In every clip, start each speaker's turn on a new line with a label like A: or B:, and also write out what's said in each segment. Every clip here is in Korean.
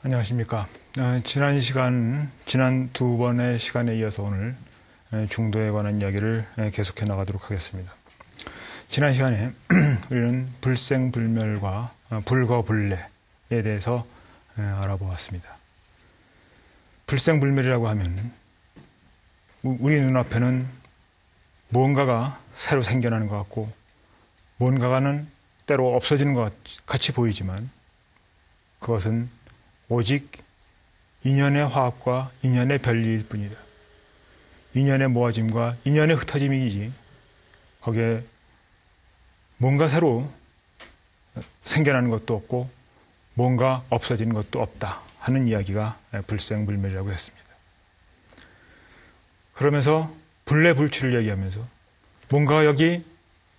A: 안녕하십니까. 지난 두 번의 시간에 이어서 오늘 중도에 관한 이야기를 계속해 나가도록 하겠습니다. 지난 시간에 우리는 불생불멸과 불거불례에 대해서 알아보았습니다. 불생불멸이라고 하면 우리 눈앞에는 무언가가 새로 생겨나는 것 같고 무언가는 때로 없어지는 것 같이 보이지만 그것은 오직 인연의 화합과 인연의 별리일 뿐이다. 인연의 모아짐과 인연의 흩어짐이지 거기에 뭔가 새로 생겨나는 것도 없고 뭔가 없어지는 것도 없다 하는 이야기가 불생불멸이라고 했습니다. 그러면서 불례불취를 얘기하면서 뭔가가 여기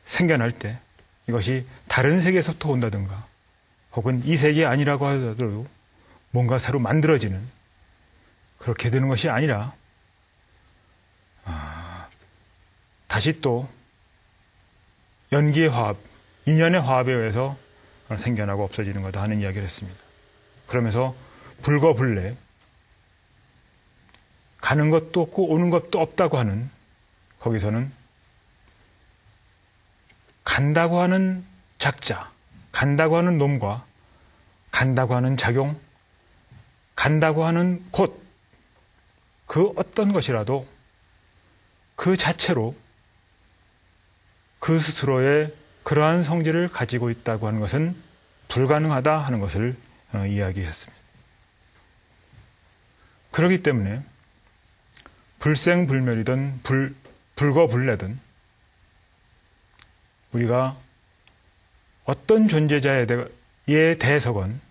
A: 생겨날 때 이것이 다른 세계에서부터 온다든가 혹은 이 세계 아니라고 하더라도 뭔가 새로 만들어지는 그렇게 되는 것이 아니라 다시 또 연기의 화합, 인연의 화합에 의해서 생겨나고 없어지는 거다 하는 이야기를 했습니다. 그러면서 불거불례, 가는 것도 없고 오는 것도 없다고 하는 거기서는 간다고 하는 작자, 간다고 하는 놈과 간다고 하는 작용, 간다고 하는 곳, 그 어떤 것이라도 그 자체로 그 스스로의 그러한 성질을 가지고 있다고 하는 것은 불가능하다 하는 것을 이야기했습니다. 그렇기 때문에 불생불멸이든 불거불례든 우리가 어떤 존재자에 대해서건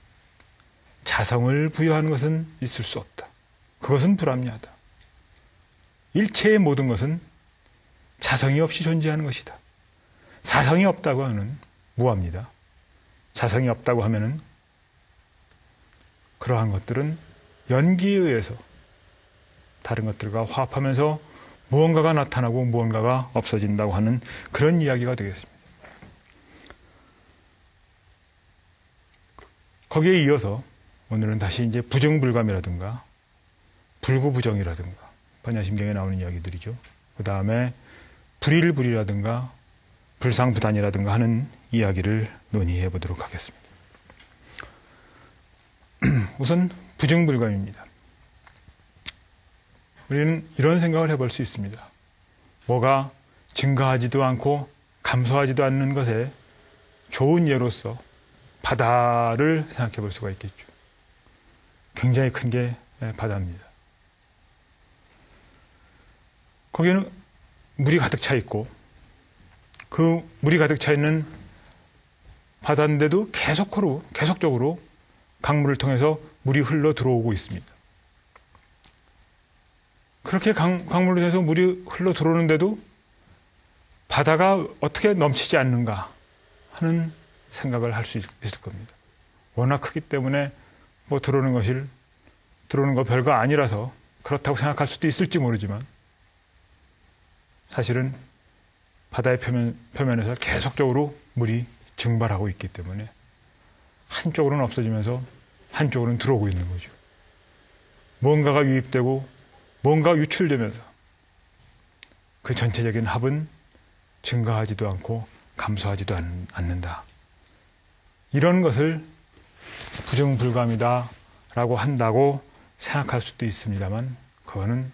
A: 자성을 부여하는 것은 있을 수 없다. 그것은 불합리하다. 일체의 모든 것은 자성이 없이 존재하는 것이다. 자성이 없다고 하면 무합니다. 자성이 없다고 하면은 그러한 것들은 연기에 의해서 다른 것들과 화합하면서 무언가가 나타나고 무언가가 없어진다고 하는 그런 이야기가 되겠습니다. 거기에 이어서 오늘은 다시 이제 부정불감이라든가 불구부정이라든가 반야심경에 나오는 이야기들이죠. 그 다음에 불일불이라든가 불상부단이라든가 하는 이야기를 논의해 보도록 하겠습니다. 우선 부정불감입니다. 우리는 이런 생각을 해볼 수 있습니다. 뭐가 증가하지도 않고 감소하지도 않는 것에 좋은 예로서 바다를 생각해 볼 수가 있겠죠. 굉장히 큰 게 바다입니다. 거기에는 물이 가득 차 있고 그 물이 가득 차 있는 바다인데도 계속적으로 강물을 통해서 물이 흘러 들어오고 있습니다. 그렇게 강물을 통해서 물이 흘러 들어오는데도 바다가 어떻게 넘치지 않는가 하는 생각을 할 수 있을 겁니다. 워낙 크기 때문에 뭐 들어오는 거 별거 아니라서 그렇다고 생각할 수도 있을지 모르지만 사실은 바다의 표면에서 계속적으로 물이 증발하고 있기 때문에 한쪽으로는 없어지면서 한쪽으로는 들어오고 있는 거죠. 뭔가가 유입되고 뭔가가 유출되면서 그 전체적인 합은 증가하지도 않고 감소하지도 않는다. 이런 것을 부정불감이다라고 한다고 생각할 수도 있습니다만 그거는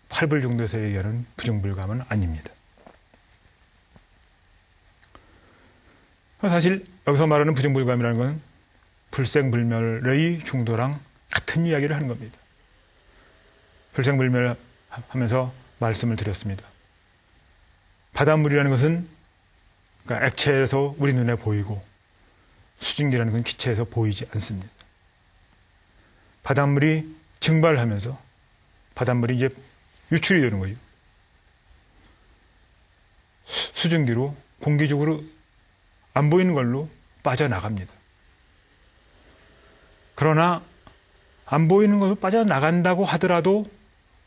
A: 팔불중도에서 얘기하는 부정불감은 아닙니다. 사실 여기서 말하는 부정불감이라는 건 불생불멸의 중도랑 같은 이야기를 하는 겁니다. 불생불멸 하면서 말씀을 드렸습니다. 바닷물이라는 것은 그러니까 액체에서 우리 눈에 보이고 수증기라는 건 기체에서 보이지 않습니다. 바닷물이 증발하면서 바닷물이 이제 유출이 되는 거죠. 수증기로 공기적으로 안 보이는 걸로 빠져나갑니다. 그러나 안 보이는 걸로 빠져나간다고 하더라도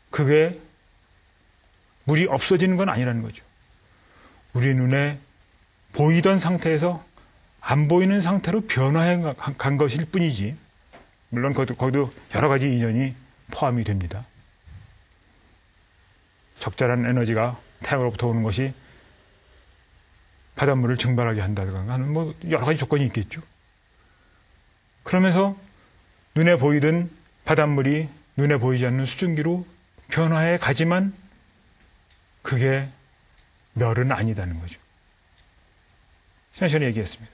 A: 그게 물이 없어지는 건 아니라는 거죠. 우리 눈에 보이던 상태에서 안 보이는 상태로 변화해 간 것일 뿐이지 물론 거기도 여러 가지 인연이 포함이 됩니다. 적절한 에너지가 태양으로부터 오는 것이 바닷물을 증발하게 한다든가 하는 뭐 여러 가지 조건이 있겠죠. 그러면서 눈에 보이던 바닷물이 눈에 보이지 않는 수증기로 변화해 가지만 그게 멸은 아니다는 거죠. 지난 시간에 얘기했습니다.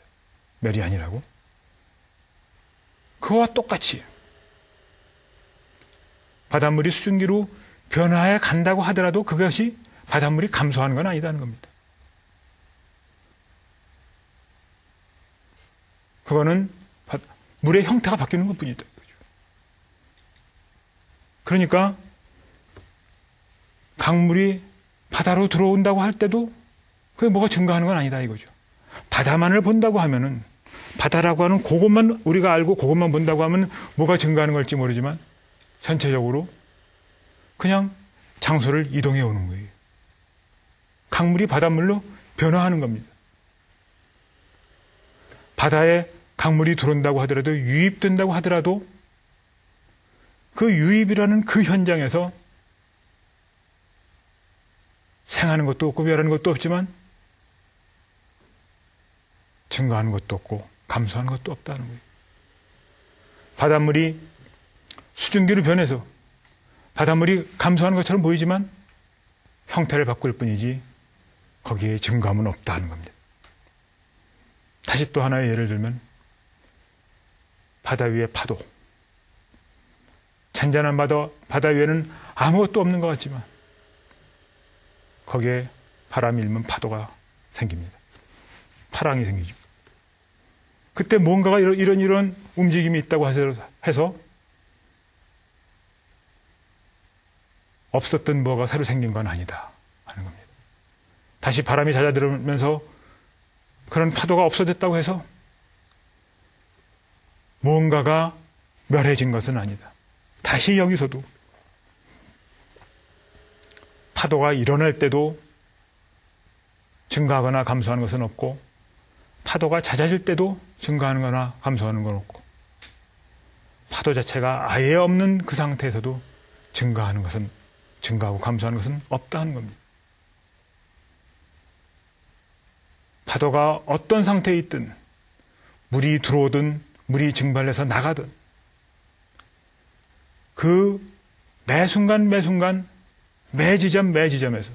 A: 멸이 아니라고. 그와 똑같이 바닷물이 수증기로 변화해 간다고 하더라도 그것이 바닷물이 감소하는 건 아니다는 겁니다. 그거는 물의 형태가 바뀌는 것뿐이다. 그러니까 강물이 바다로 들어온다고 할 때도 그게 뭐가 증가하는 건 아니다 이거죠. 바다만을 본다고 하면은 바다라고 하는 그것만 우리가 알고 그것만 본다고 하면 뭐가 증가하는 걸지 모르지만 전체적으로 그냥 장소를 이동해 오는 거예요. 강물이 바닷물로 변화하는 겁니다. 바다에 강물이 들어온다고 하더라도 유입된다고 하더라도 그 유입이라는 그 현장에서 생하는 것도 없고 멸하는 것도 없지만 증가하는 것도 없고 감소하는 것도 없다는 거예요. 바닷물이 수증기로 변해서 바닷물이 감소하는 것처럼 보이지만 형태를 바꿀 뿐이지 거기에 증감은 없다는 겁니다. 다시 또 하나의 예를 들면 바다 위의 파도. 잔잔한 바다 위에는 아무것도 없는 것 같지만 거기에 바람이 일면 파도가 생깁니다. 파랑이 생기죠. 그때 뭔가가 이런 움직임이 있다고 해서 없었던 뭐가 새로 생긴 건 아니다 하는 겁니다. 다시 바람이 잦아들면서 그런 파도가 없어졌다고 해서 뭔가가 멸해진 것은 아니다. 다시 여기서도 파도가 일어날 때도 증가하거나 감소하는 것은 없고 파도가 잦아질 때도 증가하는 거나 감소하는 건 없고 파도 자체가 아예 없는 그 상태에서도 증가하고 감소하는 것은 없다는 겁니다. 파도가 어떤 상태에 있든 물이 들어오든 물이 증발해서 나가든 그 매 순간 매 지점에서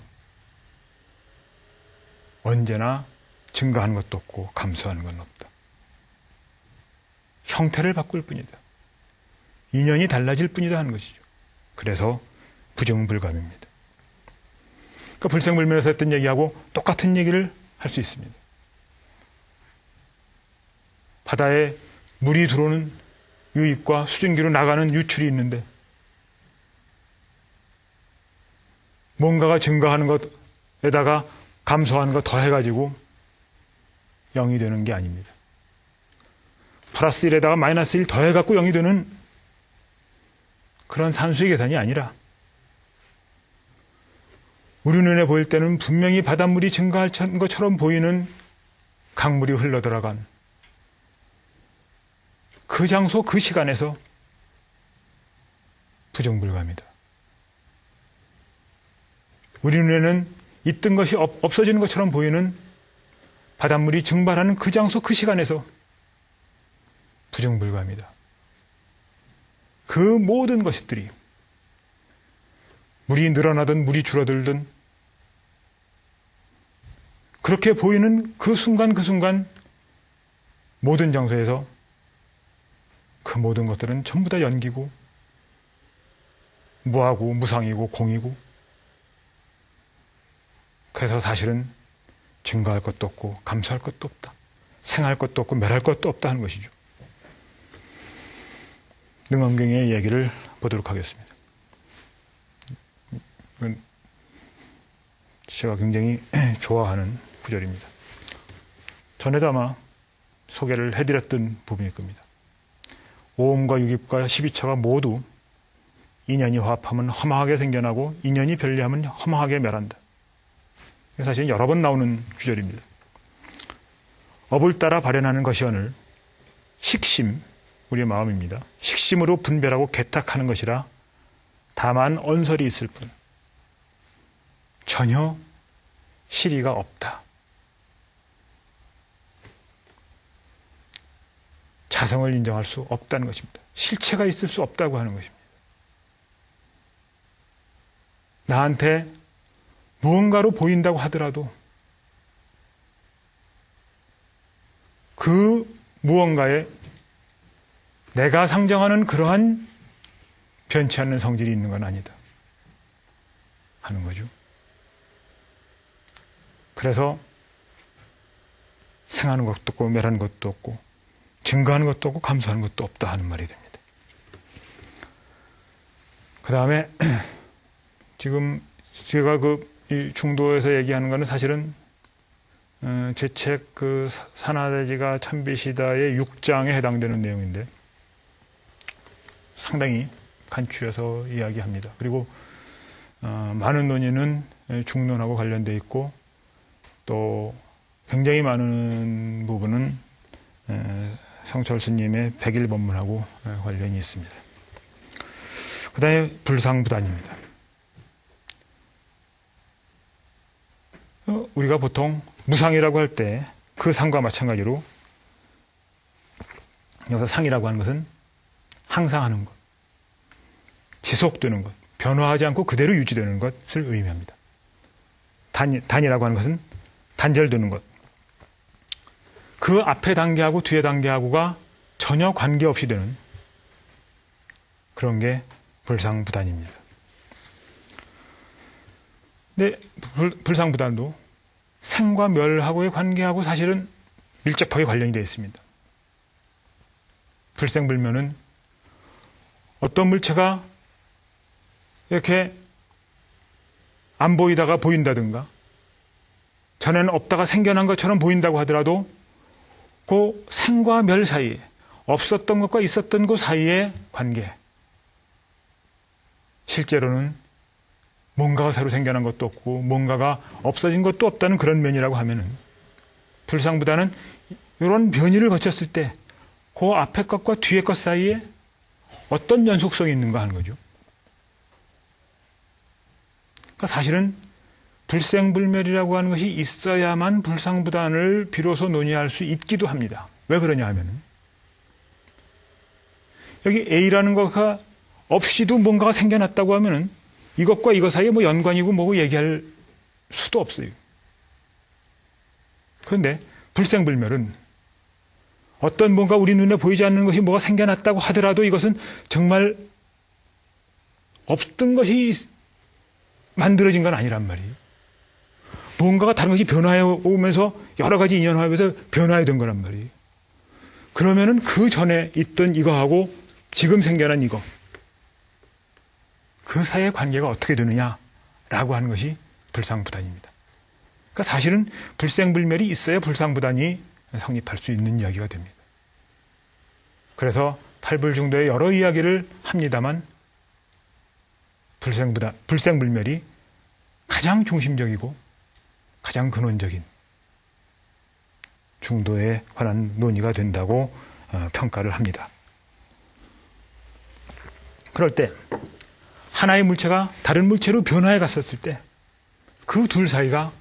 A: 언제나 증가하는 것도 없고 감소하는 건 없다. 형태를 바꿀 뿐이다. 인연이 달라질 뿐이다 하는 것이죠. 그래서 부정불감입니다. 그러니까 불생불멸에서 했던 얘기하고 똑같은 얘기를 할 수 있습니다. 바다에 물이 들어오는 유입과 수증기로 나가는 유출이 있는데 뭔가가 증가하는 것에다가 감소하는 것 더해가지고 0이 되는 게 아닙니다. 플러스 1에다가 마이너스 1 더해갖고 0이 되는 그런 산수의 계산이 아니라 우리 눈에 보일 때는 분명히 바닷물이 증가할 것처럼 보이는 강물이 흘러들어간 그 장소 그 시간에서 부정불감이다. 우리 눈에는 있던 것이 없어지는 것처럼 보이는 바닷물이 증발하는 그 장소 그 시간에서 부정불감이다. 그 모든 것들이 물이 늘어나든 물이 줄어들든 그렇게 보이는 그 순간 모든 장소에서 그 모든 것들은 전부 다 연기고 무하고 무상이고 공이고 그래서 사실은 증가할 것도 없고 감소할 것도 없다. 생할 것도 없고 멸할 것도 없다 하는 것이죠. 능엄경의 얘기를 보도록 하겠습니다. 이건 제가 굉장히 좋아하는 구절입니다. 전에도 아마 소개를 해드렸던 부분일 겁니다. 오음과 유깁과 12처가 모두 인연이 화합하면 허망하게 생겨나고 인연이 별리하면 허망하게 멸한다. 사실 여러 번 나오는 구절입니다. 업을 따라 발현하는 것이오늘 식심, 우리의 마음입니다. 식심으로 분별하고 개탁하는 것이라 다만 언설이 있을 뿐 전혀 실의가 없다. 자성을 인정할 수 없다는 것입니다. 실체가 있을 수 없다고 하는 것입니다. 나한테 무언가로 보인다고 하더라도 그 무언가에 내가 상정하는 그러한 변치 않는 성질이 있는 건 아니다 하는 거죠. 그래서 생하는 것도 없고 멸하는 것도 없고 증거하는 것도 없고 감수하는 것도 없다 하는 말이 됩니다. 그 다음에 지금 제가 이 중도에서 얘기하는 거는 사실은 제 책 그 산하대지가 참비시다의 6장에 해당되는 내용인데 상당히 간추려서 이야기합니다. 그리고 많은 논의는 중론하고 관련되어 있고 또 굉장히 많은 부분은 성철 스님의 백일법문하고 관련이 있습니다. 그 다음에 불상부단입니다. 우리가 보통 무상이라고 할 때 그 상과 마찬가지로 여기서 상이라고 하는 것은 항상 하는 것, 지속되는 것, 변화하지 않고 그대로 유지되는 것을 의미합니다. 단이라고 하는 것은 단절되는 것. 그 앞에 단계하고 뒤에 단계하고가 전혀 관계없이 되는 그런 게 불상부단입니다. 근데 불상부단도 생과 멸하고의 관계하고 사실은 밀접하게 관련이 되어 있습니다. 불생불멸은 어떤 물체가 이렇게 안 보이다가 보인다든가 전에는 없다가 생겨난 것처럼 보인다고 하더라도 그 생과 멸 사이에 없었던 것과 있었던 것 사이의 관계, 실제로는 뭔가가 새로 생겨난 것도 없고 뭔가가 없어진 것도 없다는 그런 면이라고 하면은 불상보다는 이런 변이를 거쳤을 때 그 앞에 것과 뒤에 것 사이에 어떤 연속성이 있는가 하는 거죠. 그러니까 사실은 불생불멸이라고 하는 것이 있어야만 불상부단을 비로소 논의할 수 있기도 합니다. 왜 그러냐 하면은 여기 A라는 것가 없이도 뭔가가 생겨났다고 하면은 이것과 이것 사이에 뭐 연관이고 뭐고 얘기할 수도 없어요. 그런데 불생불멸은 어떤 뭔가 우리 눈에 보이지 않는 것이 뭐가 생겨났다고 하더라도 이것은 정말 없던 것이 만들어진 건 아니란 말이에요. 뭔가가 다른 것이 변화해 오면서 여러 가지 인연화해서 변화해 된 거란 말이에요. 그러면은 그 전에 있던 이거하고 지금 생겨난 이거, 그 사이의 관계가 어떻게 되느냐라고 하는 것이 불상부단입니다. 그러니까 사실은 불생불멸이 있어야 불상부단이 성립할 수 있는 이야기가 됩니다. 그래서 팔불중도의 여러 이야기를 합니다만 불생불멸이 가장 중심적이고 가장 근원적인 중도에 관한 논의가 된다고 평가를 합니다. 그럴 때 하나의 물체가 다른 물체로 변화해 갔었을 때 그 둘 사이가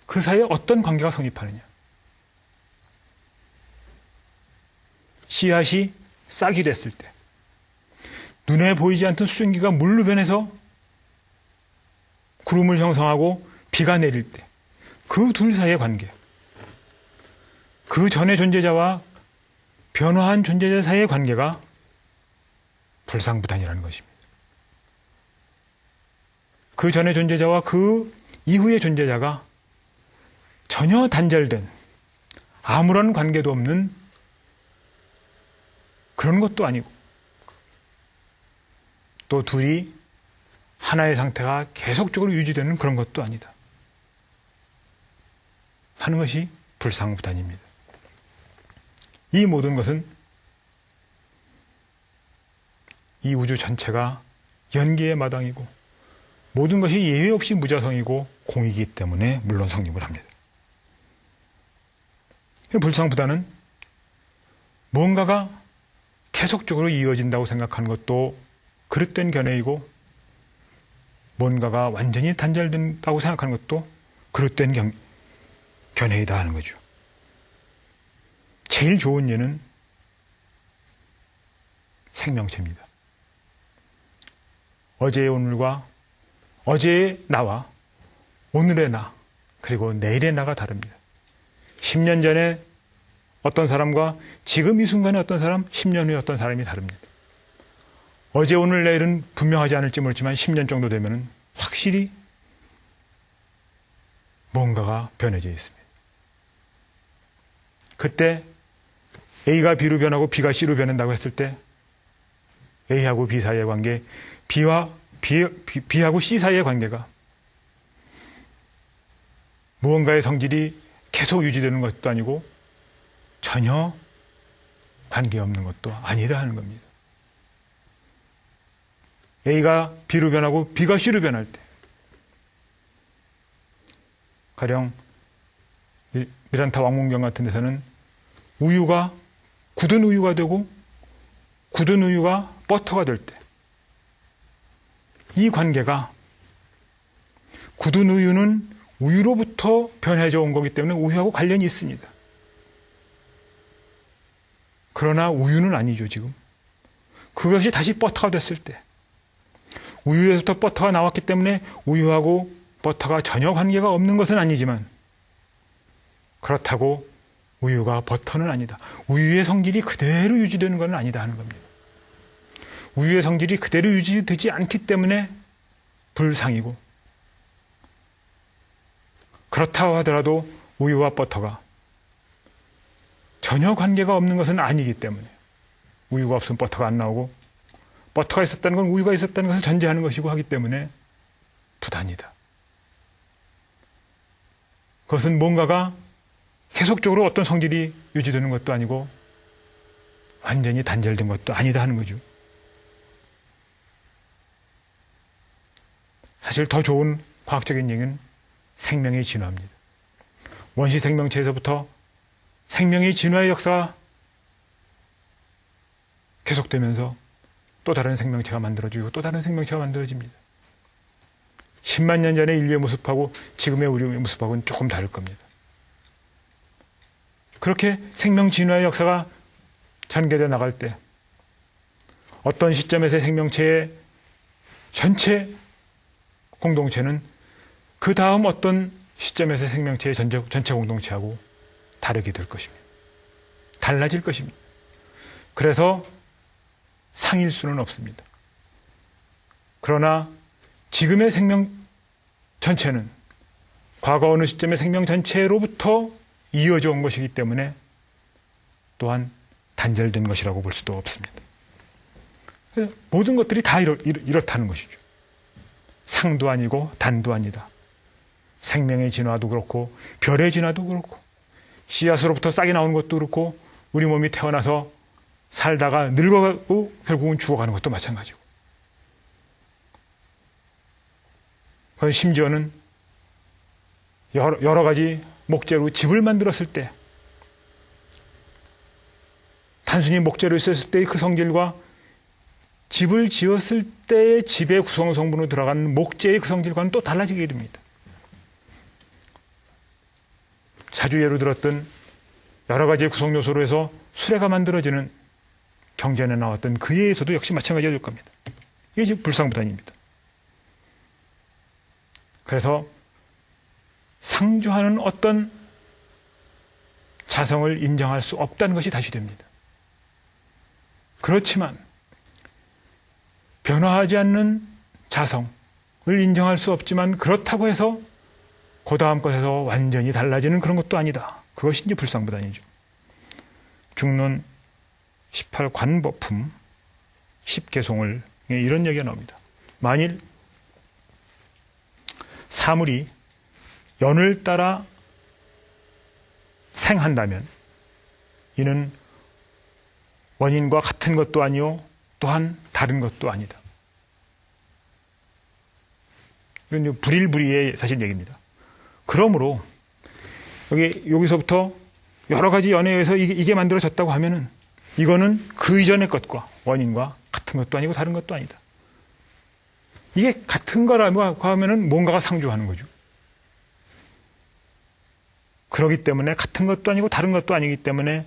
A: 그 사이에 어떤 관계가 성립하느냐. 씨앗이 싹이 됐을 때 눈에 보이지 않던 수증기가 물로 변해서 구름을 형성하고 비가 내릴 때 그 둘 사이의 관계, 그 전의 존재자와 변화한 존재자 사이의 관계가 불상부단이라는 것입니다. 그 전의 존재자와 그 이후의 존재자가 전혀 단절된 아무런 관계도 없는 그런 것도 아니고 또 둘이 하나의 상태가 계속적으로 유지되는 그런 것도 아니다 하는 것이 불상부단입니다. 이 모든 것은 이 우주 전체가 연기의 마당이고 모든 것이 예외 없이 무자성이고 공이기 때문에 물론 성립을 합니다. 불상부단은 뭔가가 계속적으로 이어진다고 생각하는 것도 그릇된 견해이고, 뭔가가 완전히 단절된다고 생각하는 것도 그릇된 견해이다 하는 거죠. 제일 좋은 예는 생명체입니다. 어제의 오늘과 어제의 나와 오늘의 나, 그리고 내일의 나가 다릅니다. 10년 전에 어떤 사람과 지금 이 순간에 어떤 사람, 10년 후에 어떤 사람이 다릅니다. 어제 오늘 내일은 분명하지 않을지 모르지만 10년 정도 되면 확실히 뭔가가 변해져 있습니다. 그때 A가 B로 변하고 B가 C로 변한다고 했을 때 A하고 B 사이의 관계, B하고 C 사이의 관계가 무언가의 성질이 계속 유지되는 것도 아니고 전혀 관계없는 것도 아니다 하는 겁니다. A가 B로 변하고 B가 C로 변할 때, 가령 미란타 왕문경 같은 데서는 우유가 굳은 우유가 되고 굳은 우유가 버터가 될 때, 이 관계가, 굳은 우유는 우유로부터 변해져 온 거기 때문에 우유하고 관련이 있습니다. 그러나 우유는 아니죠, 지금. 그것이 다시 버터가 됐을 때, 우유에서부터 버터가 나왔기 때문에 우유하고 버터가 전혀 관계가 없는 것은 아니지만, 그렇다고 우유가 버터는 아니다. 우유의 성질이 그대로 유지되는 것은 아니다 하는 겁니다. 우유의 성질이 그대로 유지되지 않기 때문에 불상이고, 그렇다고 하더라도 우유와 버터가 전혀 관계가 없는 것은 아니기 때문에, 우유가 없으면 버터가 안 나오고 버터가 있었다는 건 우유가 있었다는 것을 전제하는 것이고 하기 때문에 부단이다. 그것은 뭔가가 계속적으로 어떤 성질이 유지되는 것도 아니고 완전히 단절된 것도 아니다 하는 거죠. 사실 더 좋은 과학적인 얘기는 생명의 진화입니다. 원시 생명체에서부터 생명의 진화의 역사가 계속되면서 또 다른 생명체가 만들어지고 또 다른 생명체가 만들어집니다. 10만 년 전의 인류의 모습하고 지금의 우리의 모습하고는 조금 다를 겁니다. 그렇게 생명 진화의 역사가 전개되어 나갈 때 어떤 시점에서 생명체의 전체 공동체는 그 다음 어떤 시점에서 생명체의 전체 공동체하고 다르게 될 것입니다. 달라질 것입니다. 그래서 상일 수는 없습니다. 그러나 지금의 생명 전체는 과거 어느 시점의 생명 전체로부터 이어져 온 것이기 때문에 또한 단절된 것이라고 볼 수도 없습니다. 모든 것들이 다 이렇다는 것이죠. 상도 아니고 단도 아니다. 생명의 진화도 그렇고 별의 진화도 그렇고 씨앗으로부터 싹이 나오는 것도 그렇고 우리 몸이 태어나서 살다가 늙어가고 결국은 죽어가는 것도 마찬가지고, 심지어는 여러 가지 목재로 집을 만들었을 때 단순히 목재로 있었을 때의 그 성질과 집을 지었을 때의 집의 구성 성분으로 들어간 목재의 그 성질과는 또 달라지게 됩니다. 자주 예로 들었던 여러 가지의 구성 요소로 해서 수레가 만들어지는 경전에 나왔던 그 예에서도 역시 마찬가지가 될 겁니다. 이게 지금 불상부단입니다. 그래서 상주하는 어떤 자성을 인정할 수 없다는 것이 다시 됩니다. 그렇지만 변화하지 않는 자성을 인정할 수 없지만 그렇다고 해서 그 다음 것에서 완전히 달라지는 그런 것도 아니다. 그것이 이제 불상부단이죠. 중론 18 관법품 10개송을 이런 얘기가 나옵니다. 만일 사물이 연을 따라 생한다면 이는 원인과 같은 것도 아니요 또한 다른 것도 아니다. 이건 불일불이의 사실 얘기입니다. 그러므로 여기서부터 여러 가지 연에 의해서 이게 만들어졌다고 하면은 이거는 그 이전의 것과 원인과 같은 것도 아니고 다른 것도 아니다. 이게 같은 거라고 하면은 뭔가가 상주하는 거죠. 그렇기 때문에 같은 것도 아니고 다른 것도 아니기 때문에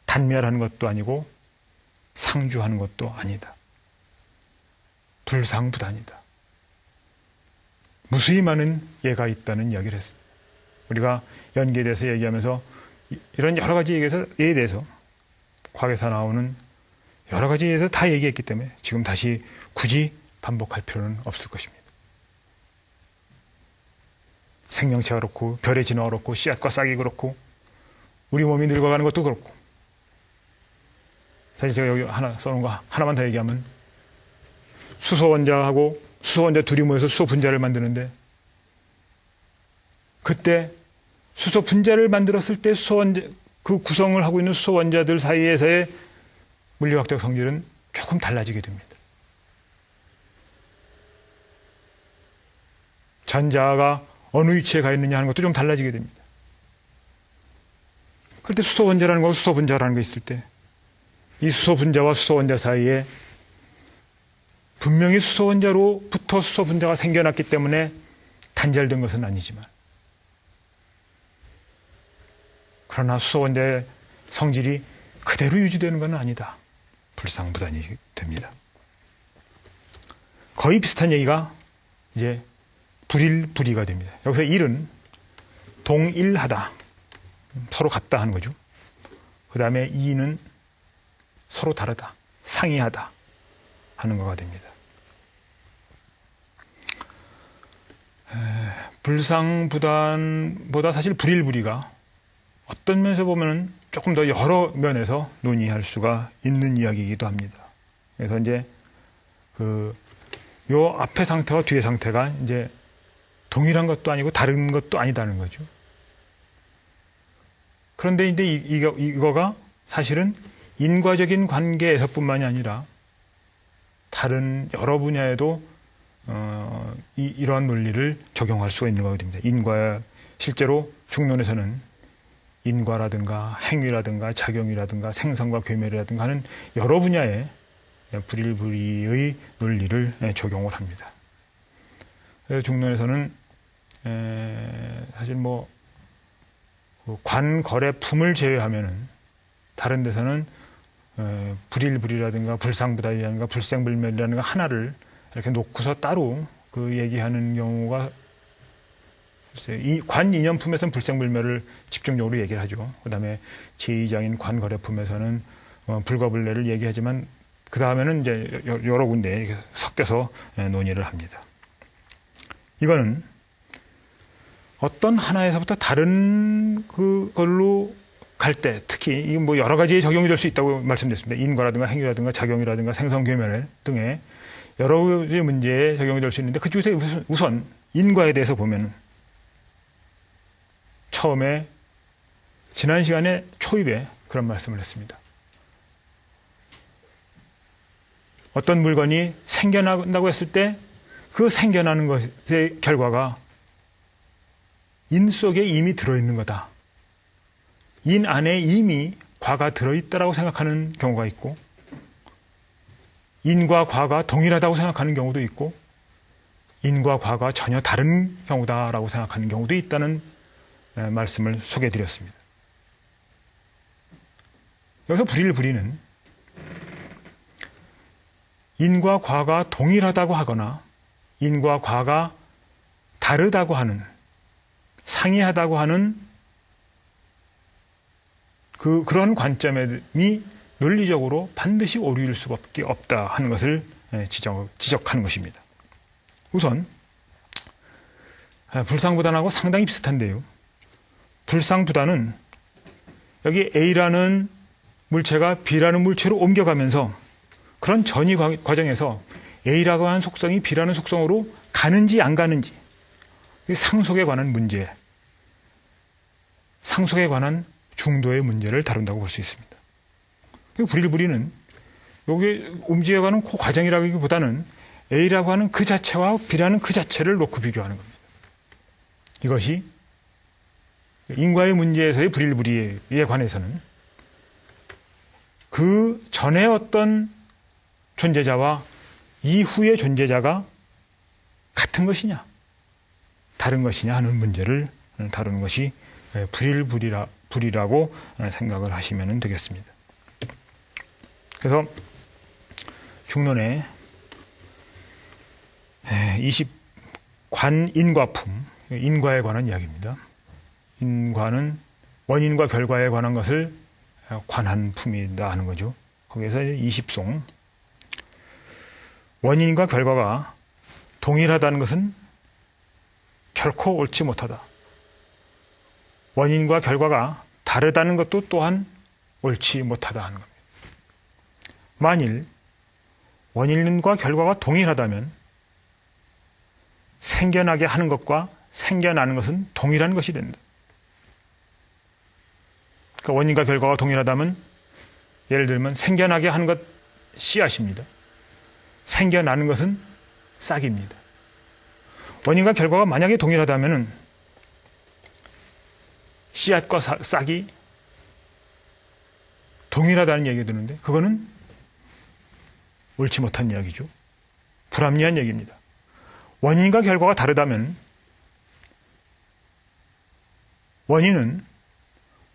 A: 단멸하는 것도 아니고 상주하는 것도 아니다. 불상부단이다. 무수히 많은 예가 있다는 이야기를 했습니다. 우리가 연기에 대해서 얘기하면서 이런 여러 가지 예에 대해서 과거에서 나오는 여러 가지 예에서 다 얘기했기 때문에 지금 다시 굳이 반복할 필요는 없을 것입니다. 생명체가 그렇고 별의 진화가 그렇고 씨앗과 싹이 그렇고 우리 몸이 늙어가는 것도 그렇고 사실 제가 여기 하나 써놓은 거 하나만 더 얘기하면 수소원자하고 수소원자 둘이 모여서 수소 분자를 만드는데 그때 수소 분자를 만들었을 때 수소원자 그 구성을 하고 있는 수소 원자들 사이에서의 물리학적 성질은 조금 달라지게 됩니다. 전자가 어느 위치에 가 있느냐 하는 것도 좀 달라지게 됩니다. 그럴 때 수소 원자라는 거, 수소 분자라는 게 있을 때 이 수소 분자와 수소 원자 사이에 분명히 수소 원자로부터 수소 분자가 생겨났기 때문에 단절된 것은 아니지만 그러나 수소 원자의 성질이 그대로 유지되는 것은 아니다. 불상부단이 됩니다. 거의 비슷한 얘기가 이제 불일불이가 됩니다. 여기서 일은 동일하다. 서로 같다 하는 거죠. 그 다음에 이는 서로 다르다. 상이하다 하는 거가 됩니다. 불상부단보다 사실 불일불이가 어떤 면에서 보면 조금 더 여러 면에서 논의할 수가 있는 이야기이기도 합니다. 그래서 이제 요 앞의 상태와 뒤의 상태가 이제 동일한 것도 아니고 다른 것도 아니다는 거죠. 그런데 이제 이거가 사실은 인과적인 관계에서뿐만이 아니라 다른 여러 분야에도 이러한 논리를 적용할 수가 있는 거가 됩니다. 실제로 중론에서는 인과라든가 행위라든가 작용이라든가 생성과 괴멸이라든가 하는 여러 분야에 불일불이의 논리를 적용을 합니다. 중론에서는 사실 관거래품을 제외하면은 다른 데서는 불일불이라든가 불상부단이라든가 불생불멸이라든가 하나를 이렇게 놓고서 따로 그 얘기하는 경우가 이 관이념품에서는 불생불멸을 집중적으로 얘기를 하죠. 그 다음에 제2장인 관거래품에서는 불가불례를 얘기하지만 그 다음에는 이제 여러 군데 섞여서 논의를 합니다. 이거는 어떤 하나에서부터 다른 그걸로 갈 때 특히 여러 가지의 적용이 될 수 있다고 말씀드렸습니다. 인과라든가 행위라든가 작용이라든가 생성괴멸 등의 여러 가지 문제에 적용이 될 수 있는데 그중에서 우선 인과에 대해서 보면 처음에 지난 시간에 초입에 그런 말씀을 했습니다. 어떤 물건이 생겨난다고 했을 때 그 생겨나는 것의 결과가 인 속에 이미 들어있는 거다. 인 안에 이미 과가 들어있다라고 생각하는 경우가 있고 인과 과가 동일하다고 생각하는 경우도 있고 인과 과가 전혀 다른 경우다라고 생각하는 경우도 있다는 말씀을 소개해드렸습니다. 여기서 불일불이는 인과 과가 동일하다고 하거나 인과 과가 다르다고 하는 상이하다고 하는 그런 관점이 논리적으로 반드시 오류일 수밖에 없다 하는 것을 지적하는 것입니다. 우선 불상부단하고 상당히 비슷한데요. 불상부단은 여기 A라는 물체가 B라는 물체로 옮겨가면서 그런 전이 과정에서 A라고 하는 속성이 B라는 속성으로 가는지 안 가는지 상속에 관한 문제, 상속에 관한 중도의 문제를 다룬다고 볼 수 있습니다. 불일불이는 여기 움직여가는 그 과정이라기보다는 A라고 하는 그 자체와 B라는 그 자체를 놓고 비교하는 겁니다. 이것이 인과의 문제에서의 불일불이에 관해서는 그 전에 어떤 존재자와 이후의 존재자가 같은 것이냐, 다른 것이냐 하는 문제를 다루는 것이 불일이라고 생각을 하시면 되겠습니다. 그래서 중론의 20관인과품, 인과에 관한 이야기입니다. 인과는 원인과 결과에 관한 것을 관한 품이다 하는 거죠. 거기에서 20송, 원인과 결과가 동일하다는 것은 결코 옳지 못하다. 원인과 결과가 다르다는 것도 또한 옳지 못하다 하는 겁니다. 만일 원인과 결과가 동일하다면 생겨나게 하는 것과 생겨나는 것은 동일한 것이 된다. 그러니까 원인과 결과가 동일하다면 예를 들면 생겨나게 하는 것 씨앗입니다. 생겨나는 것은 싹입니다. 원인과 결과가 만약에 동일하다면 씨앗과 싹이 동일하다는 얘기가 드는데 그거는 옳지 못한 이야기죠. 불합리한 얘기입니다. 원인과 결과가 다르다면 원인은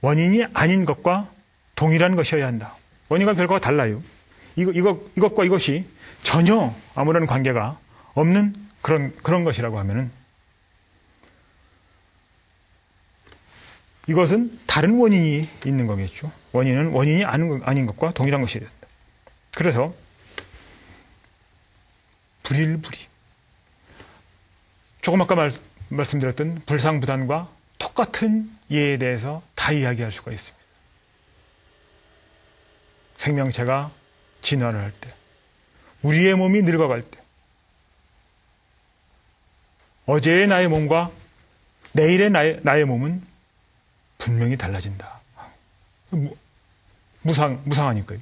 A: 원인이 아닌 것과 동일한 것이어야 한다. 원인과 결과가 달라요. 이것과 이것이 전혀 아무런 관계가 없는 그런 것이라고 하면은 이것은 다른 원인이 있는 거겠죠. 원인은 원인이 아닌 것과 동일한 것이 된다. 그래서 불일불이. 조금 아까 말씀드렸던 불상부단과 똑같은 예에 대해서 다 이야기할 수가 있습니다. 생명체가 진화를 할 때, 우리의 몸이 늙어갈 때, 어제의 나의 몸과 내일의 나의 몸은 분명히 달라진다. 무상하니까요.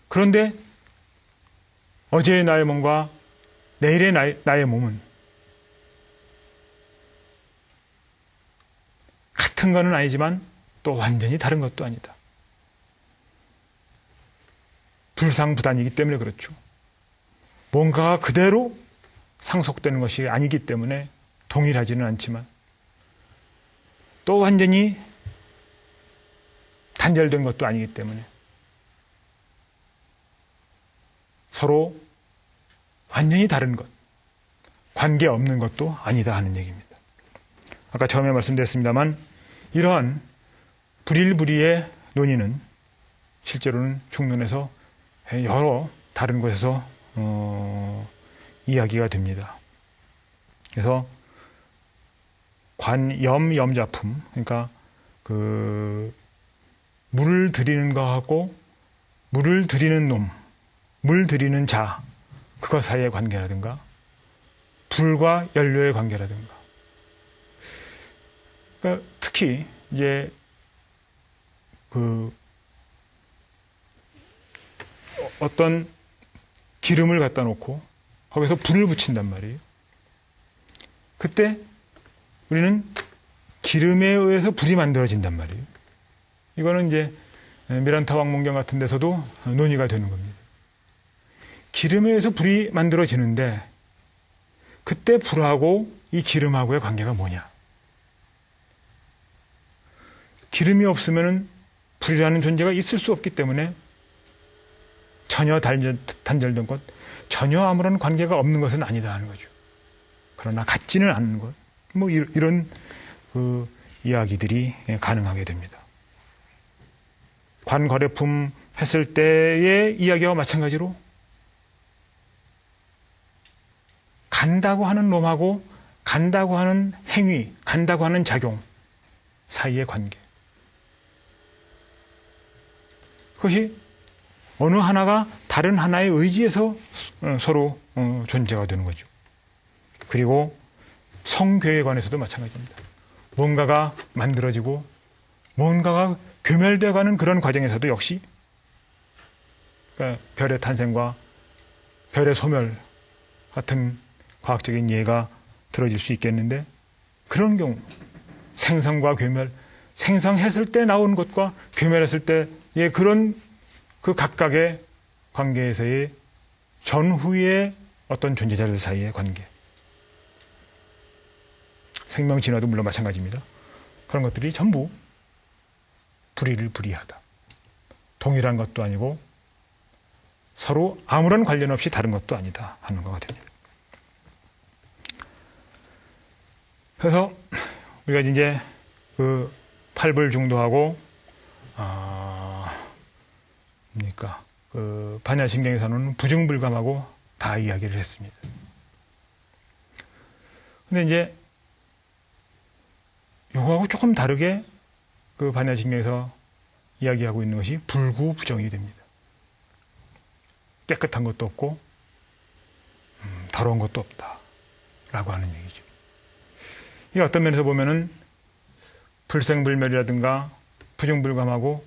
A: 그런데 어제의 나의 몸과 내일의 나의 몸은 같은 것은 아니지만 또 완전히 다른 것도 아니다. 불상부단이기 때문에 그렇죠. 뭔가가 그대로 상속되는 것이 아니기 때문에 동일하지는 않지만 또 완전히 단절된 것도 아니기 때문에 서로 완전히 다른 것, 관계없는 것도 아니다 하는 얘기입니다. 아까 처음에 말씀드렸습니다만 이러한 불일불이의 논의는 실제로는 중론에서 여러 다른 곳에서 이야기가 됩니다. 그래서 염자품, 그러니까 물을 들이는 거하고 물을 들이는 놈, 물 들이는 자, 그것 사이의 관계라든가 불과 연료의 관계라든가, 그러니까 특히 이제 어떤 기름을 갖다 놓고 거기서 불을 붙인단 말이에요. 그때 우리는 기름에 의해서 불이 만들어진단 말이에요. 이거는 이제 미란타 왕문경 같은 데서도 논의가 되는 겁니다. 기름에 의해서 불이 만들어지는데 그때 불하고 이 기름하고의 관계가 뭐냐? 기름이 없으면 불이라는 존재가 있을 수 없기 때문에 전혀 단절된 것, 전혀 아무런 관계가 없는 것은 아니다 하는 거죠. 그러나 같지는 않는 것, 뭐 이런 이야기들이 가능하게 됩니다. 관거래품 했을 때의 이야기와 마찬가지로 간다고 하는 놈하고 간다고 하는 행위, 간다고 하는 작용 사이의 관계. 그것이 어느 하나가 다른 하나에 의지해서 서로 존재가 되는 거죠. 그리고 성교에 관해서도 마찬가지입니다. 뭔가가 만들어지고 뭔가가 괴멸되어가는 그런 과정에서도 역시 그러니까 별의 탄생과 별의 소멸 같은 과학적인 예가 들어질 수 있겠는데 그런 경우 생성과 괴멸, 생성했을 때 나온 것과 괴멸했을 때의 그런 그 각각의 관계에서의 전후의 어떤 존재자들 사이의 관계, 생명 진화도 물론 마찬가지입니다. 그런 것들이 전부 불의를 불의하다. 동일한 것도 아니고 서로 아무런 관련 없이 다른 것도 아니다 하는 거가 됩니다. 그래서 우리가 이제 그 팔불중도하고 그 반야신경에서는 부중불감하고 다 이야기를 했습니다. 근데 이제 요거하고 조금 다르게 그 반야신경에서 이야기하고 있는 것이 불구부정이 됩니다. 깨끗한 것도 없고 더러운 것도 없다라고 하는 얘기죠. 이게 어떤 면에서 보면은 불생불멸이라든가 부중불감하고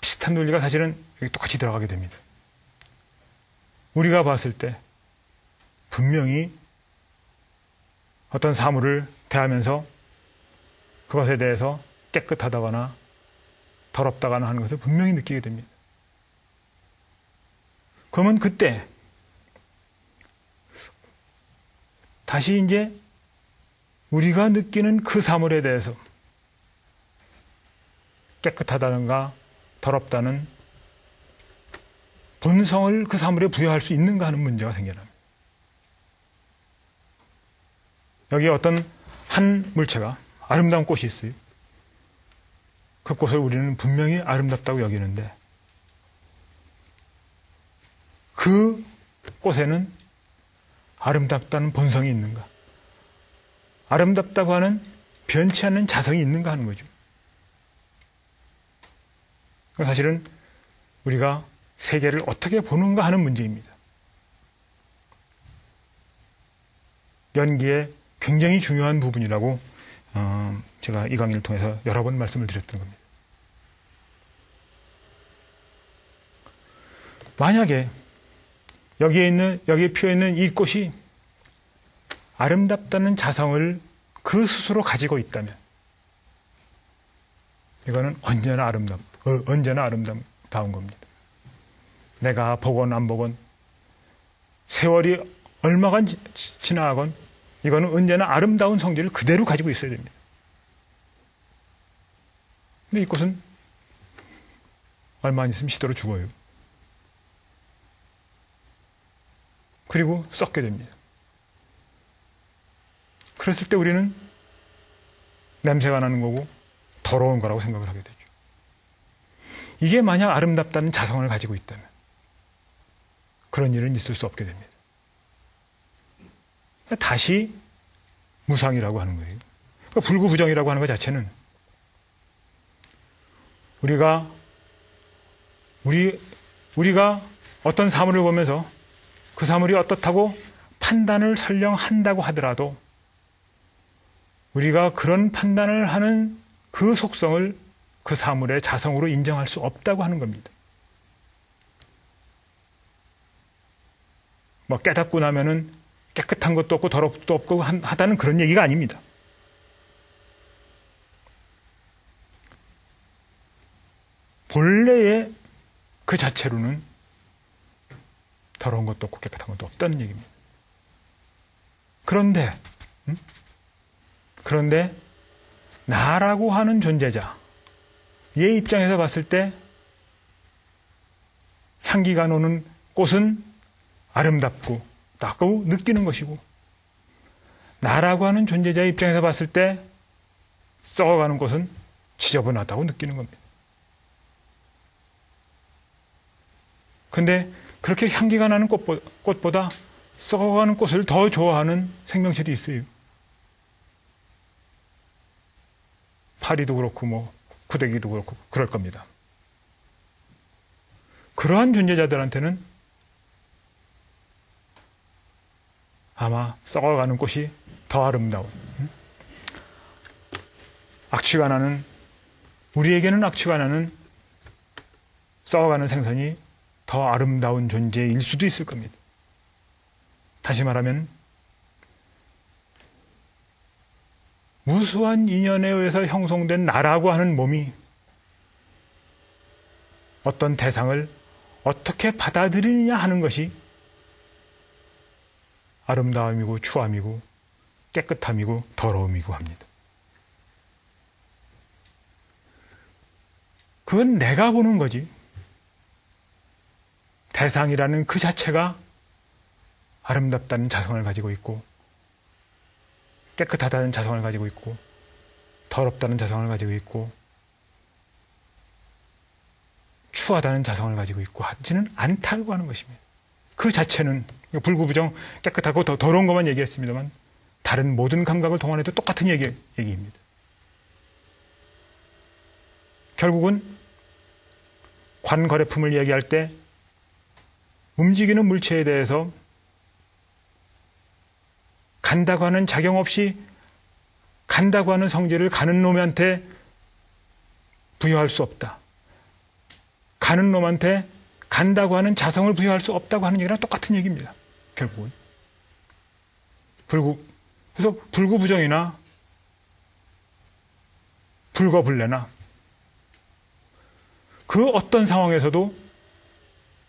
A: 비슷한 논리가 사실은 여기 똑같이 들어가게 됩니다. 우리가 봤을 때 분명히 어떤 사물을 대하면서 그것에 대해서 깨끗하다거나 더럽다거나 하는 것을 분명히 느끼게 됩니다. 그러면 그때 다시 이제 우리가 느끼는 그 사물에 대해서 깨끗하다든가 더럽다는 본성을 그 사물에 부여할 수 있는가 하는 문제가 생겨납니다. 여기 어떤 한 물체가 아름다운 꽃이 있어요. 그 꽃을 우리는 분명히 아름답다고 여기는데 그 꽃에는 아름답다는 본성이 있는가? 아름답다고 하는 변치 않는 자성이 있는가 하는 거죠. 사실은 우리가 세계를 어떻게 보는가 하는 문제입니다. 연기의 굉장히 중요한 부분이라고 제가 이 강의를 통해서 여러 번 말씀을 드렸던 겁니다. 만약에 여기에 피어있는 이 꽃이 아름답다는 자성을 그 스스로 가지고 있다면 이거는 언제나 아름다운 겁니다. 내가 보건 안 보건 세월이 얼마간 지나가건 이거는 언제나 아름다운 성질을 그대로 가지고 있어야 됩니다. 근데 이 꽃은 얼마 안 있으면 시들어 죽어요. 그리고 썩게 됩니다. 그랬을 때 우리는 냄새가 나는 거고 더러운 거라고 생각을 하게 되죠. 이게 만약 아름답다는 자성을 가지고 있다면 그런 일은 있을 수 없게 됩니다. 다시 무상이라고 하는 거예요. 그러니까 불구부정이라고 하는 것 자체는 우리가 어떤 사물을 보면서 그 사물이 어떻다고 판단을 설령 한다고 하더라도 우리가 그런 판단을 하는 그 속성을 그 사물의 자성으로 인정할 수 없다고 하는 겁니다. 깨닫고 나면은 깨끗한 것도 없고 더럽도 없고 하다는 그런 얘기가 아닙니다. 본래의 그 자체로는 더러운 것도 없고 깨끗한 것도 없다는 얘기입니다. 그런데 나라고 하는 존재자 얘 입장에서 봤을 때 향기가 나는 꽃은 아름답고 낫고 느끼는 것이고 나라고 하는 존재자의 입장에서 봤을 때 썩어가는 꽃은 지저분하다고 느끼는 겁니다. 근데 그렇게 향기가 나는 꽃보다 썩어가는 꽃을 더 좋아하는 생명체도 있어요. 파리도 그렇고 구데기도 그렇고 그럴 겁니다. 그러한 존재자들한테는 아마 썩어가는 꽃이 더 아름다운 우리에게는 악취가 나는 썩어가는 생선이 더 아름다운 존재일 수도 있을 겁니다. 다시 말하면 무수한 인연에 의해서 형성된 나라고 하는 몸이 어떤 대상을 어떻게 받아들이느냐 하는 것이 아름다움이고 추함이고 깨끗함이고 더러움이고 합니다. 그건 내가 보는 거지. 대상이라는 그 자체가 아름답다는 자성을 가지고 있고 깨끗하다는 자성을 가지고 있고 더럽다는 자성을 가지고 있고 추하다는 자성을 가지고 있고 하지는 않다고 하는 것입니다. 그 자체는 불구부정 깨끗하고 더 더러운 것만 얘기했습니다만 다른 모든 감각을 동원해도 똑같은 얘기입니다. 결국은 관거래품을 얘기할 때 움직이는 물체에 대해서 간다고 하는 작용 없이 간다고 하는 성질을 가는 놈한테 부여할 수 없다. 가는 놈한테 간다고 하는 자성을 부여할 수 없다고 하는 얘기랑 똑같은 얘기입니다. 결국은. 그래서 불구부정이나 불거불레나 그 어떤 상황에서도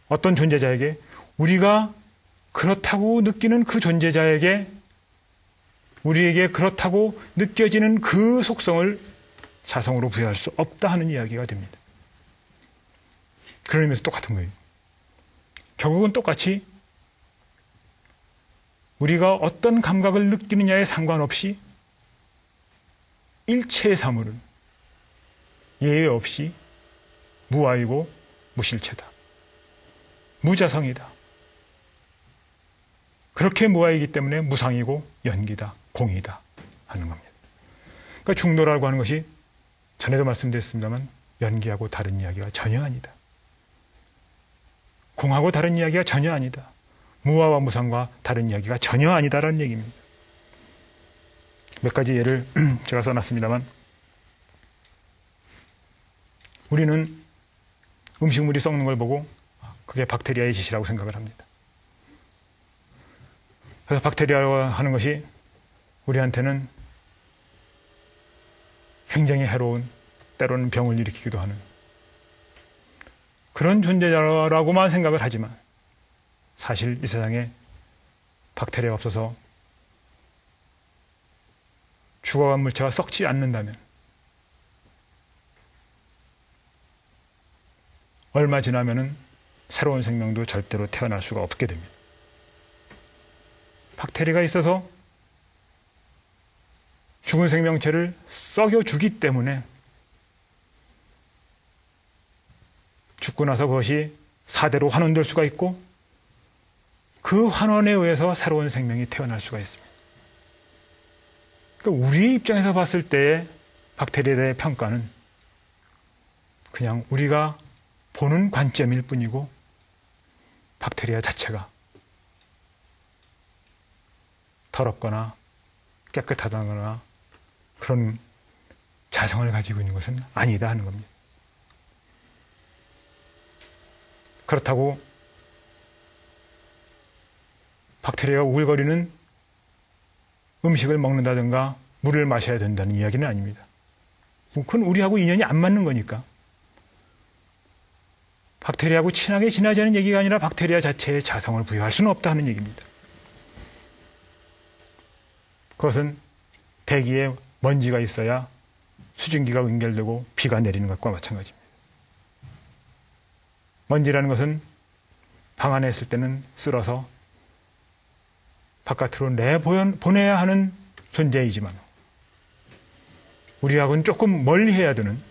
A: 어떤 존재자에게 우리가 그렇다고 느끼는 그 존재자에게 우리에게 그렇다고 느껴지는 그 속성을 자성으로 부여할 수 없다 하는 이야기가 됩니다. 그런 의미에서 똑같은 거예요. 결국은 똑같이 우리가 어떤 감각을 느끼느냐에 상관없이 일체의 사물은 예외 없이 무아이고 무실체다. 무자성이다. 그렇게 무아이기 때문에 무상이고 연기다. 공이다 하는 겁니다. 그러니까 중도라고 하는 것이 전에도 말씀드렸습니다만 연기하고 다른 이야기가 전혀 아니다. 공하고 다른 이야기가 전혀 아니다. 무아와 무상과 다른 이야기가 전혀 아니다라는 얘기입니다. 몇 가지 예를 제가 써놨습니다만 우리는 음식물이 썩는 걸 보고 그게 박테리아의 짓이라고 생각을 합니다. 그래서 박테리아와 하는 것이 우리한테는 굉장히 해로운, 때로는 병을 일으키기도 하는 그런 존재라고만 생각을 하지만 사실 이 세상에 박테리아가 없어서 죽어간 물체가 썩지 않는다면 얼마 지나면은 새로운 생명도 절대로 태어날 수가 없게 됩니다. 박테리아가 있어서 죽은 생명체를 썩여주기 때문에 죽고 나서 그것이 사대로 환원될 수가 있고 그 환원에 의해서 새로운 생명이 태어날 수가 있습니다. 그러니까 우리 입장에서 봤을 때의 박테리아에 대해 평가는 그냥 우리가 보는 관점일 뿐이고 박테리아 자체가 더럽거나 깨끗하다거나 그런 자성을 가지고 있는 것은 아니다 하는 겁니다. 그렇다고 박테리아가 우글거리는 음식을 먹는다든가 물을 마셔야 된다는 이야기는 아닙니다. 그건 우리하고 인연이 안 맞는 거니까. 박테리아하고 친하게 지내자는 얘기가 아니라 박테리아 자체에 자성을 부여할 수는 없다 하는 얘기입니다. 그것은 대기에 먼지가 있어야 수증기가 연결되고 비가 내리는 것과 마찬가지입니다. 먼지라는 것은 방 안에 있을 때는 쓸어서 바깥으로 내보내야 하는 존재이지만 우리하고는 조금 멀리 해야 되는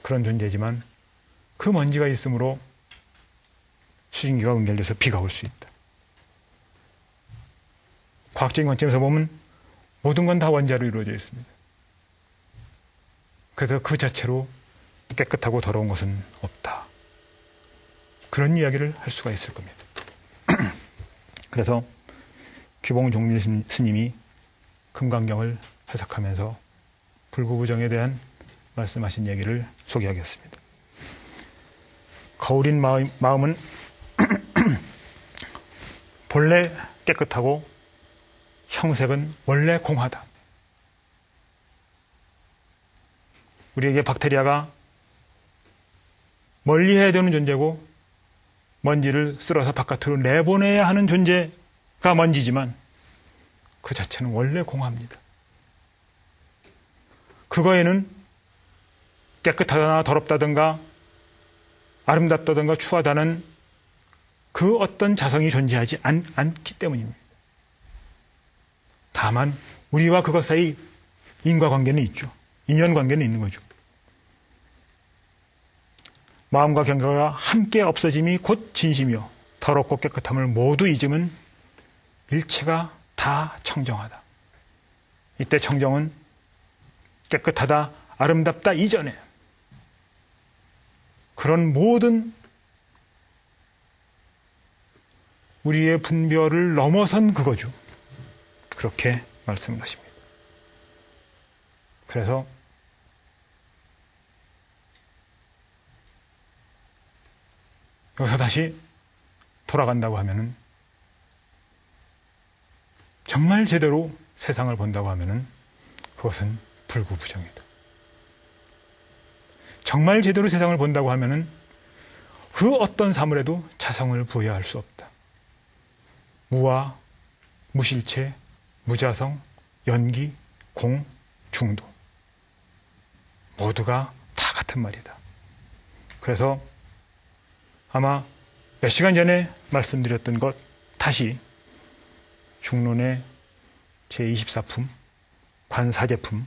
A: 그런 존재지만 그 먼지가 있으므로 수증기가 연결돼서 비가 올 수 있다. 과학적인 관점에서 보면 모든 건 다 원자로 이루어져 있습니다. 그래서 그 자체로 깨끗하고 더러운 것은 없다. 그런 이야기를 할 수가 있을 겁니다. 그래서 규봉종밀 스님이 금강경을 해석하면서 불구부정에 대한 말씀하신 얘기를 소개하겠습니다. 거울인 마음은 본래 깨끗하고 형색은 원래 공하다. 우리에게 박테리아가 멀리해야 되는 존재고 먼지를 쓸어서 바깥으로 내보내야 하는 존재가 먼지지만 그 자체는 원래 공합니다. 그거에는 깨끗하다나 더럽다든가 아름답다든가 추하다는 그 어떤 자성이 존재하지 않기 때문입니다. 다만 우리와 그것 사이 인과관계는 있죠. 인연관계는 있는 거죠. 마음과 경계가 함께 없어짐이 곧 진심이요 더럽고 깨끗함을 모두 잊음은 일체가 다 청정하다. 이때 청정은 깨끗하다, 아름답다 이전에 그런 모든 우리의 분별을 넘어선 그거죠. 그렇게 말씀을 하십니다. 그래서 여기서 다시 돌아간다고 하면은 정말 제대로 세상을 본다고 하면은 그것은 불구부정이다. 정말 제대로 세상을 본다고 하면은 그 어떤 사물에도 자성을 부여할 수 없다. 무아, 무실체, 무자성, 연기, 공, 중도 모두가 다 같은 말이다. 그래서 아마 몇 시간 전에 말씀드렸던 것 다시 중론의 제24품 관사제품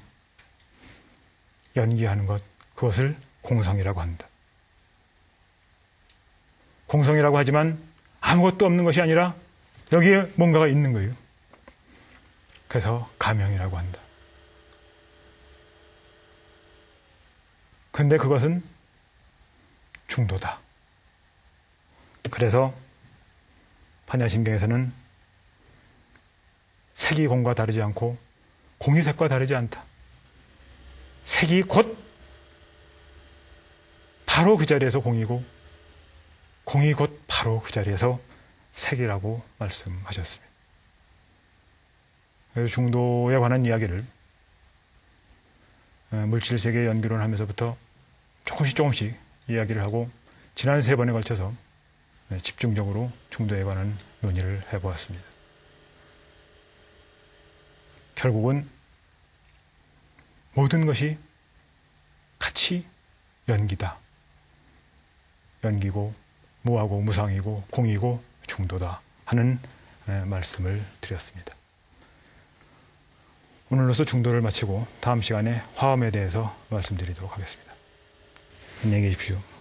A: 연기하는 것 그것을 공성이라고 한다. 공성이라고 하지만 아무것도 없는 것이 아니라 여기에 뭔가가 있는 거예요. 그래서 가명이라고 한다. 근데 그것은 중도다. 그래서 판야심경에서는 색이 공과 다르지 않고 공이 색과 다르지 않다. 색이 곧 바로 그 자리에서 공이고 공이 곧 바로 그 자리에서 색이라고 말씀하셨습니다. 그래서 중도에 관한 이야기를 물질세계 연기론 하면서부터 조금씩 이야기를 하고 지난 3번에 걸쳐서 집중적으로 중도에 관한 논의를 해보았습니다. 결국은 모든 것이 같이 연기다. 연기고 무하고 무상이고 공이고 중도다 하는 말씀을 드렸습니다. 오늘로서 중도를 마치고 다음 시간에 화엄에 대해서 말씀드리도록 하겠습니다. 안녕히 계십시오.